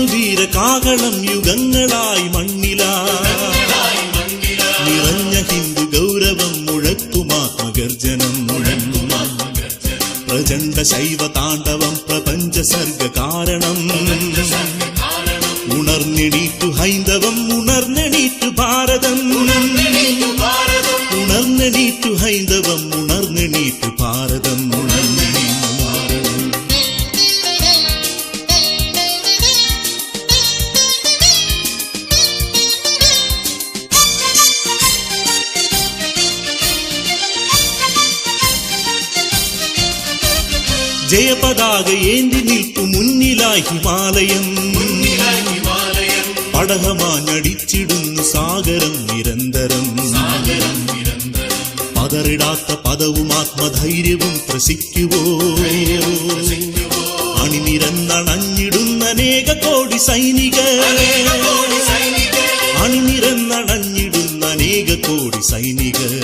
വീരകാകളം യുഗങ്ങളായി നിറഞ്ഞ ഹിന്ദു ഗൗരവം മുഴക്കുമാത്മഗർജനം പ്രചണ്ഡ ശൈവ താണ്ഡവം പ്രപഞ്ച സർഗ കാരണം ഉണർന്നെണീറ്റു ഹൈന്ദവം ഉണർന്നെണീറ്റു ഭാരതം ഉണർന്നെണീറ്റു ഹൈന്ദവം ഉണർന്നെണീറ്റു ഭാരതം ജയപതാക ഏന്തി നിൽക്കും മുന്നിലായി ഹിമാലയം പടഹമാഞ്ഞടിച്ചിടുന്നു സാഗരം നിരന്തരം പതറിടാത്ത പദവും ആത്മധൈര്യവും ത്രസിക്കുവോ അണിനിരന്നണഞ്ഞിടുന്ന അനേക കോടി സൈനികർ അണിനിരന്നണഞ്ഞിടുന്ന അനേക കോടി സൈനികർ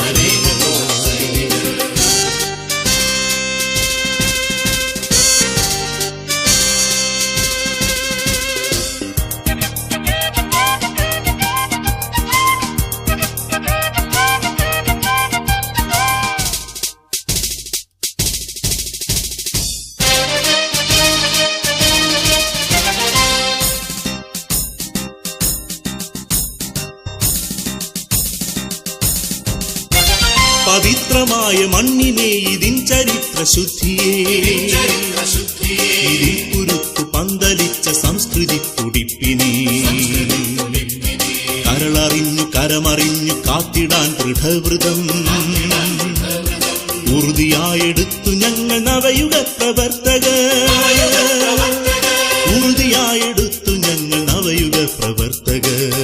പവിത്രമായ മണ്ണിനെ ഇതിൻ ചരിത്ര ശുദ്ധിയെ ഇതിൽ കുരുത്തു പന്തലിച്ച സംസ്കൃതി തുടിപ്പിനെ കരളറിഞ്ഞു കരമറിഞ്ഞു കാത്തിടാൻ ദൃഢവൃതം ഉറുതിയായെടുത്തു ഞങ്ങൾ നവയുഗ പ്രവർത്തകർ ഉറുതിയായെടുത്തു ഞങ്ങൾ നവയുഗ പ്രവർത്തകർ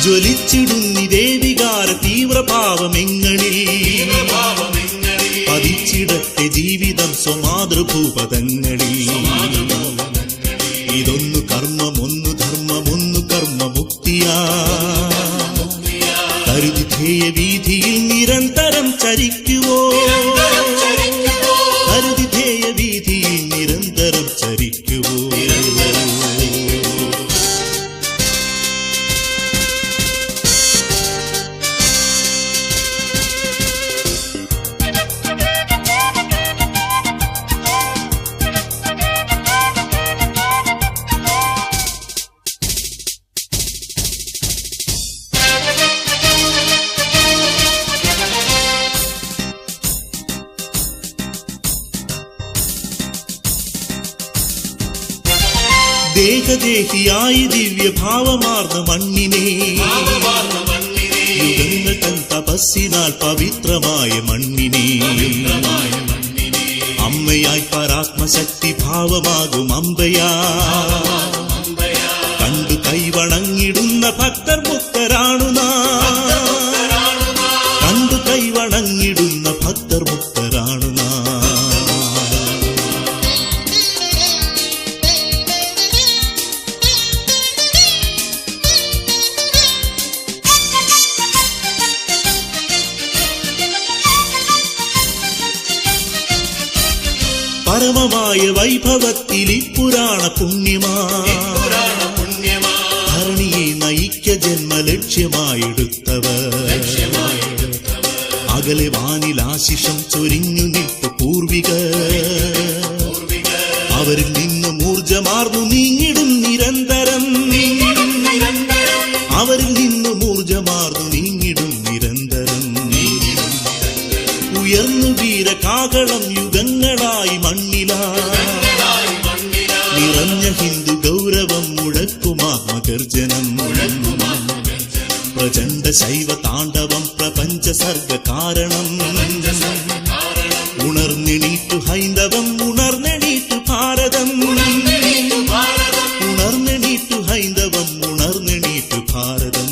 ജ്വലിച്ചിടുന്നിതേ വികാര തീവ്രഭാവമെങ്ങളിൽ പതിച്ചിടത്തെ ജീവിതം സ്വമാതൃഭൂപദങ്ങളിൽ ഇതൊന്നു കർമ്മമൊന്നു ധർമ്മമൊന്നു കർമ്മമുക്തിയാ കരുതി ധ്യേയവീഥിയിൽ നിരന്തരം ചരിക്കുവോ കരുതി ധ്യേയവീഥിയിൽ നിരന്തരം ചരിക്കുവോ ദേഹദേഹിയായി ദിവ്യഭാവമാർന്ന മണ്ണിനെ യുഗങ്ങൾ തൻ തപസ്സിനാൽ പവിത്രമായ മണ്ണിനെ അമ്മയായി പരാത്മശക്തി ഭാവമാകും അമ്പയാ കണ്ടു കൈവണങ്ങിടുന്ന ഭക്തർ മുക്തരാണു കണ്ടു കൈവണങ്ങിടുന്ന ഭക്തർ മുക്തരാണു പരമമായ വൈഭവത്തിൽ പുരാണ പുണ്യമാ ധരണിയെ നയിക്ക ജന്മലക്ഷ്യമായെടുത്തവർ അകലെ വാനിലാശിഷം ചൊരിഞ്ഞു നിൽപ്പു പൂർവികർ അവരിൽ നിന്നും ഊർജമാർന്നു നീങ്ങിടും നിരന്തരം അവരിൽ നിന്നും ഊർജമാർന്നു നീങ്ങിടും നിരന്തരം ഉയർന്നു വീരകാകളം യുഗങ്ങളായി നിറഞ്ഞ ഹിന്ദു ഗൗരവം മുഴക്കുമാത്മഗർജനം പ്രചണ്ഡ ശൈവ താണ്ഡവം പ്രപഞ്ച സർഗ കാരണം ഉണർന്നെണീറ്റു ഹൈന്ദവം ഉണർന്നെണീറ്റു ഭാരതം ഉണർന്നെണീറ്റു ഹൈന്ദവം ഉണർന്നെണീറ്റു ഭാരതം